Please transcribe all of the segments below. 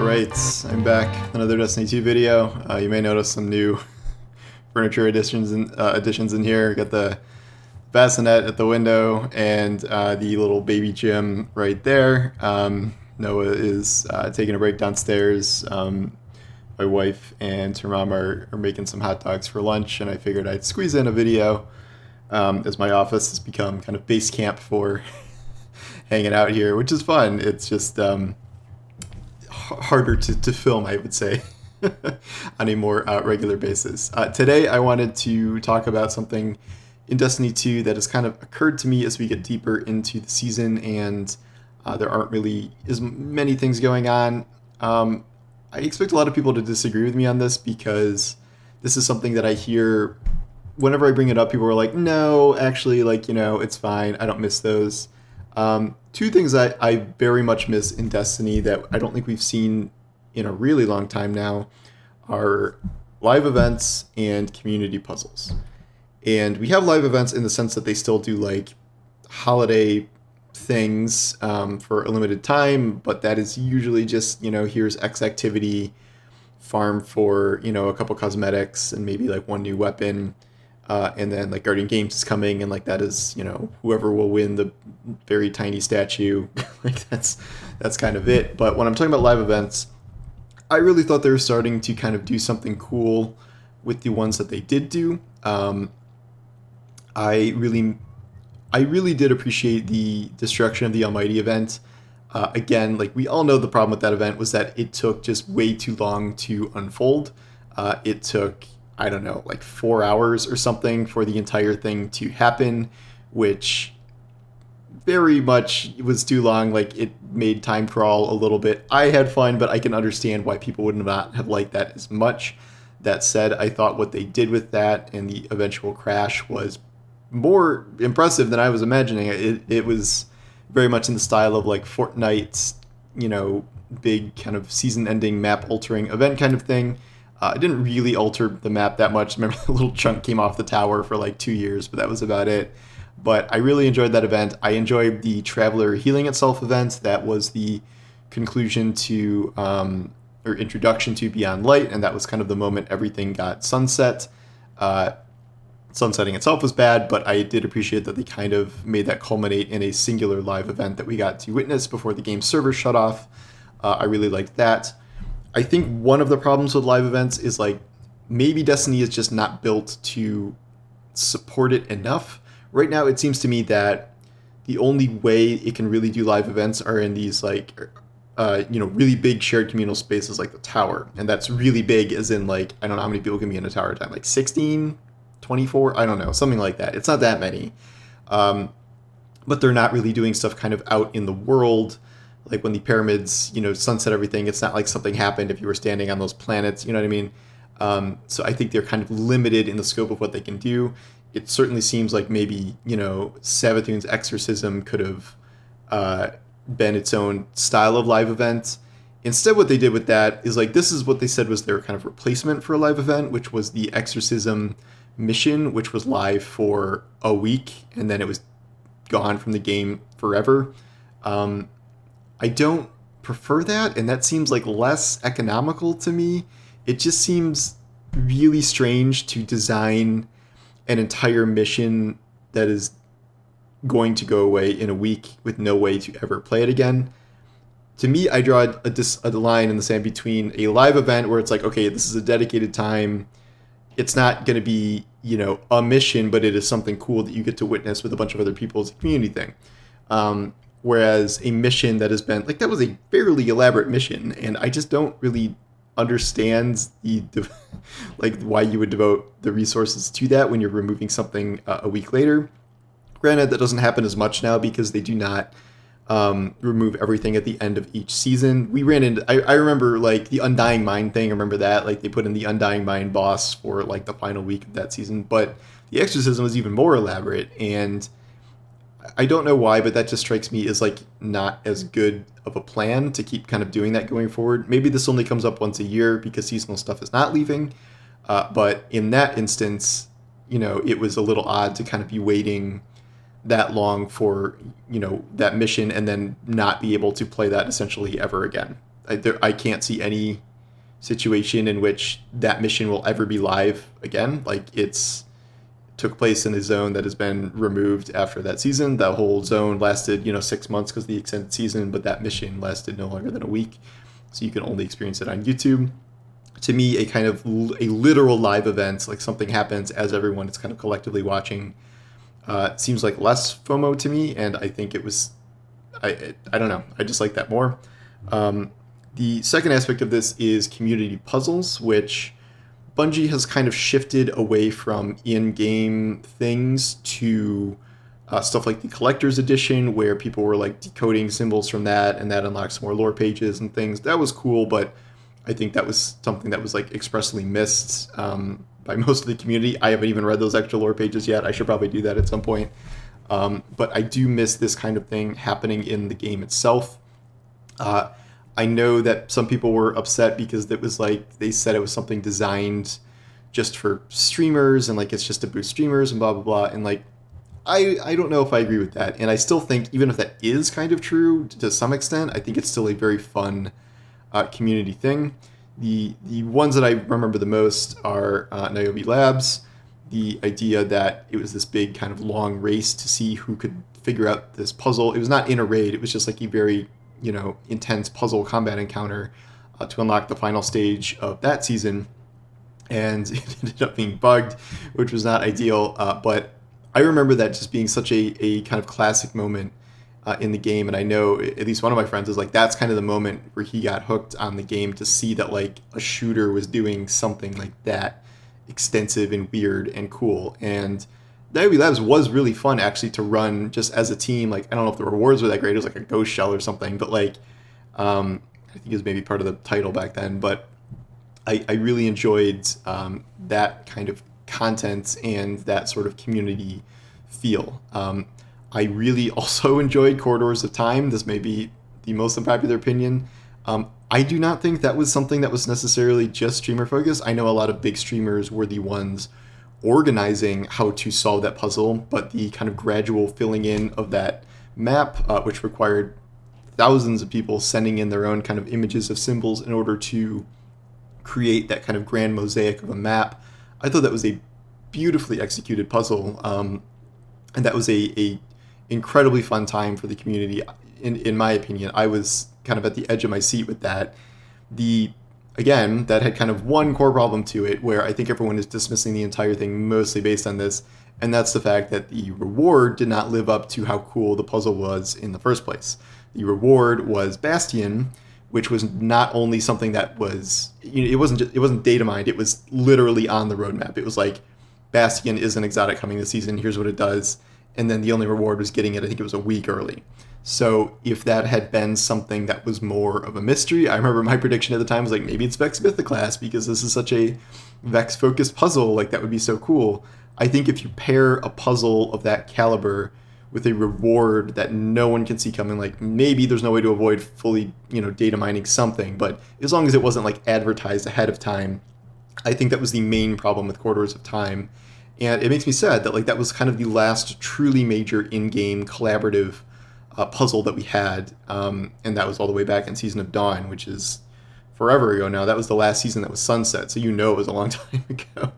Alright, I'm back. Another Destiny 2 video. You may notice some new furniture additions in here. Got the bassinet at the window and the little baby gym right there. Noah is taking a break downstairs. My wife and her mom are making some hot dogs for lunch, and I figured I'd squeeze in a video as my office has become kind of base camp for hanging out here, which is fun. It's just harder to film, I would say, on a more regular basis. Today, I wanted to talk about something in Destiny 2 that has kind of occurred to me as we get deeper into the season, and there aren't really as many things going on. I expect a lot of people to disagree with me on this because this is something that I hear whenever I bring it up. People are like, no, actually, it's fine. I don't miss those. Two things I very much miss in Destiny that I don't think we've seen in a really long time now are live events and community puzzles. And we have live events in the sense that they still do like holiday things for a limited time, but that is usually just, here's X activity, farm for, a couple cosmetics and maybe like one new weapon. And then like Guardian Games is coming, and like that is, whoever will win the very tiny statue. Like that's kind of it. But when I'm talking about live events, I really thought they were starting to kind of do something cool with the ones that they did do. I really did appreciate the Destruction of the Almighty event. Again, like we all know the problem with that event was that it took just way too long to unfold. It took, I don't know, like 4 hours or something for the entire thing to happen, which very much was too long. Like it made time crawl a little bit. I had fun, but I can understand why people would not have liked that as much. That said, I thought what they did with that and the eventual crash was more impressive than I was imagining. It was very much in the style of like Fortnite's, big kind of season-ending map-altering event kind of thing. It didn't really alter the map that much. Remember, the little chunk came off the tower for like 2 years, but that was about it. But I really enjoyed that event. I enjoyed the Traveler Healing Itself event. That was the conclusion to, or introduction to Beyond Light, and that was kind of the moment everything got sunset. Sunsetting itself was bad, but I did appreciate that they kind of made that culminate in a singular live event that we got to witness before the game's server shut off. I really liked that. I think one of the problems with live events is like maybe Destiny is just not built to support it enough. Right now, it seems to me that the only way it can really do live events are in these like, really big shared communal spaces like the tower. And that's really big as in like, I don't know how many people can be in a tower at a time, like 16, 24, I don't know, something like that. It's not that many. But they're not really doing stuff kind of out in the world. Like when the pyramids, sunset everything, it's not like something happened if you were standing on those planets, you know what I mean? So I think they're kind of limited in the scope of what they can do. It certainly seems like maybe, Savathun's Exorcism could have been its own style of live event. Instead, what they did with that is like, this is what they said was their kind of replacement for a live event, which was the Exorcism mission, which was live for a week, and then it was gone from the game forever. I don't prefer that, and that seems like less economical to me. It just seems really strange to design an entire mission that is going to go away in a week with no way to ever play it again. To me, I draw a line in the sand between a live event where it's like, okay, this is a dedicated time. It's not going to be, a mission, but it is something cool that you get to witness with a bunch of other people as a community thing. Whereas a mission that has been like, that was a fairly elaborate mission, and I just don't really understand like why you would devote the resources to that when you're removing something a week later. Granted, that doesn't happen as much now because they do not remove everything at the end of each season. We ran into, I remember like the Undying Mind thing. I remember that, like they put in the Undying Mind boss for like the final week of that season, but the Exorcism was even more elaborate, and I don't know why, but that just strikes me as like not as good of a plan to keep kind of doing that going forward. Maybe this only comes up once a year because seasonal stuff is not leaving. But in that instance, it was a little odd to kind of be waiting that long for, that mission and then not be able to play that essentially ever again. I can't see any situation in which that mission will ever be live again. Like, it's took place in a zone that has been removed after that season. That whole zone lasted 6 months because of the extended season, but that mission lasted no longer than a week, so you can only experience it on YouTube. To me, a kind of a literal live event, like something happens as everyone is kind of collectively watching, seems like less FOMO to me, and I think it was, I don't know, I just like that more. The second aspect of this is community puzzles, which Bungie has kind of shifted away from in-game things to stuff like the Collector's Edition, where people were like decoding symbols from that, and that unlocks more lore pages and things. That was cool, but I think that was something that was like expressly missed by most of the community. I haven't even read those extra lore pages yet. I should probably do that at some point. But I do miss this kind of thing happening in the game itself. I know that some people were upset because it was like, they said it was something designed just for streamers and like it's just to boost streamers and blah, blah, blah. And like, I don't know if I agree with that. And I still think, even if that is kind of true to some extent, I think it's still a very fun community thing. The ones that I remember the most are Niobe Labs. The idea that it was this big kind of long race to see who could figure out this puzzle. It was not in a raid. It was just like a very intense puzzle combat encounter to unlock the final stage of that season, and it ended up being bugged, which was not ideal. But I remember that just being such a kind of classic moment in the game, and I know at least one of my friends is like, that's kind of the moment where he got hooked on the game, to see that like a shooter was doing something like that extensive and weird and cool. And Niobe Labs was really fun actually to run just as a team. Like, I don't know if the rewards were that great. It was like a ghost shell or something, but like, I think it was maybe part of the title back then. But I really enjoyed that kind of content and that sort of community feel. I really also enjoyed Corridors of Time. This may be the most unpopular opinion. I do not think that was something that was necessarily just streamer focused. I know a lot of big streamers were the ones organizing how to solve that puzzle, but the kind of gradual filling in of that map, which required thousands of people sending in their own kind of images of symbols in order to create that kind of grand mosaic of a map. I thought that was a beautifully executed puzzle, and that was a incredibly fun time for the community. In my opinion, I was kind of at the edge of my seat with that. Again, that had kind of one core problem to it, where I think everyone is dismissing the entire thing mostly based on this, and that's the fact that the reward did not live up to how cool the puzzle was in the first place. The reward was Bastion, which was not only something that was, it wasn't data mined, it was literally on the roadmap. It was like, Bastion is an exotic coming this season, here's what it does, and then the only reward was getting it, I think it was a week early. So if that had been something that was more of a mystery, I remember my prediction at the time was like, maybe it's Vex Mythoclast because this is such a Vex-focused puzzle, like that would be so cool. I think if you pair a puzzle of that caliber with a reward that no one can see coming, like maybe there's no way to avoid fully, data mining something, but as long as it wasn't like advertised ahead of time, I think that was the main problem with Corridors of Time. And it makes me sad that like that was kind of the last truly major in-game collaborative puzzle that we had, and that was all the way back in Season of Dawn, which is forever ago now. That was the last season that was sunset, so it was a long time ago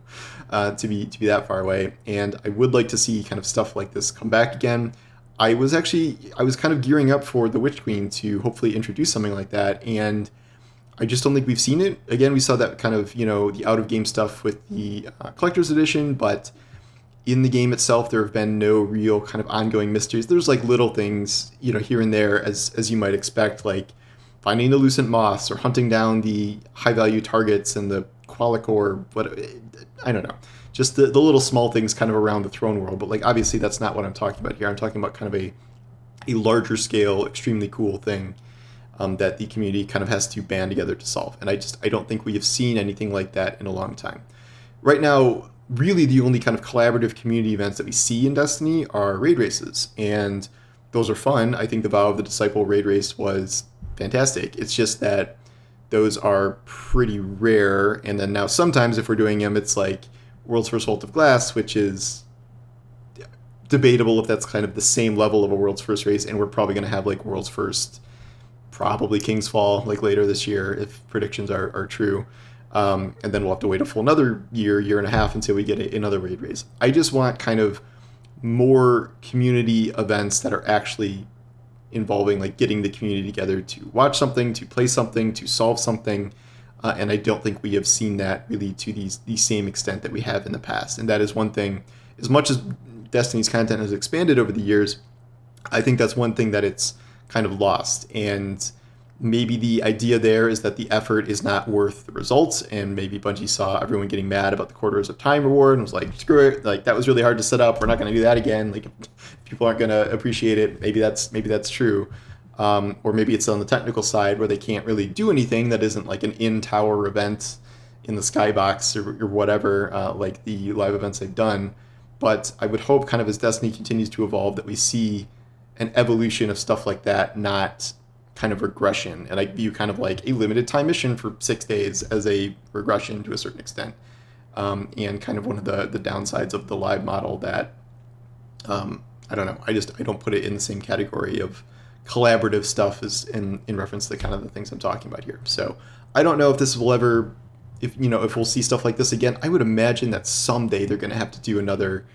to be that far away. And I would like to see kind of stuff like this come back again. I was kind of gearing up for the Witch Queen to hopefully introduce something like that, and I just don't think we've seen it. Again, we saw that kind of the out of game stuff with the Collector's Edition, but in the game itself, there have been no real kind of ongoing mysteries. There's like little things, here and there, as you might expect, like finding the Lucent Moths or hunting down the high-value targets and the Qualicore, I don't know. Just the little small things kind of around the throne world. But like, obviously, that's not what I'm talking about here. I'm talking about kind of a larger scale, extremely cool thing that the community kind of has to band together to solve. And I don't think we have seen anything like that in a long time. Right now, really the only kind of collaborative community events that we see in Destiny are raid races, and those are fun. I think the Vow of the Disciple raid race was fantastic. It's just that those are pretty rare, and then now sometimes if we're doing them, it's like World's First Vault of Glass, which is debatable if that's kind of the same level of a World's First race, and we're probably going to have like World's First probably King's Fall like later this year if predictions are true. And then we'll have to wait a full another year and a half until we get another raid raise. I just want kind of more community events that are actually involving like getting the community together to watch something, to play something, to solve something. And I don't think we have seen that really to the same extent that we have in the past. And that is one thing, as much as Destiny's content has expanded over the years, I think that's one thing that it's kind of lost. And maybe the idea there is that the effort is not worth the results, and maybe Bungie saw everyone getting mad about the quarters of time reward and was like, screw it, like that was really hard to set up, we're not going to do that again, like if people aren't going to appreciate it, maybe that's true. Or maybe it's on the technical side where they can't really do anything that isn't like an in-tower event in the skybox or whatever, like the live events they've done. But I would hope kind of as Destiny continues to evolve that we see an evolution of stuff like that, not kind of regression. And I view kind of like a limited time mission for 6 days as a regression to a certain extent. And kind of one of the downsides of the live model that, I don't know, I don't put it in the same category of collaborative stuff as in reference to kind of the things I'm talking about here. So I don't know if this will ever, if we'll see stuff like this again. I would imagine that someday they're going to have to do another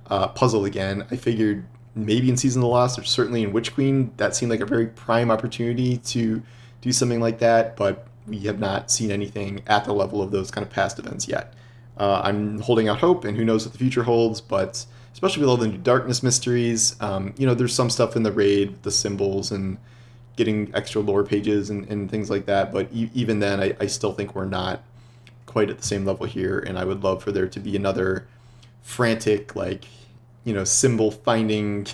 puzzle again. I figured maybe in Season of the Lost, or certainly in Witch Queen, that seemed like a very prime opportunity to do something like that, but we have not seen anything at the level of those kind of past events yet. I'm holding out hope, and who knows what the future holds, but especially with all the new darkness mysteries, there's some stuff in the raid, the symbols, and getting extra lore pages and things like that, but even then, I still think we're not quite at the same level here, and I would love for there to be another frantic, like, symbol finding,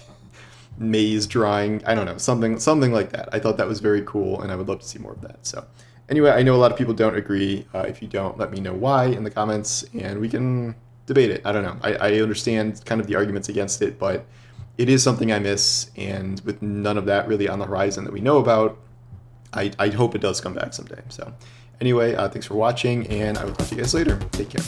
maze drawing, I don't know, something like that. I thought that was very cool, and I would love to see more of that. So anyway, I know a lot of people don't agree. If you don't, let me know why in the comments, and we can debate it. I don't know. I understand kind of the arguments against it, but it is something I miss, and with none of that really on the horizon that we know about, I hope it does come back someday. So anyway, thanks for watching, and I will talk to you guys later. Take care.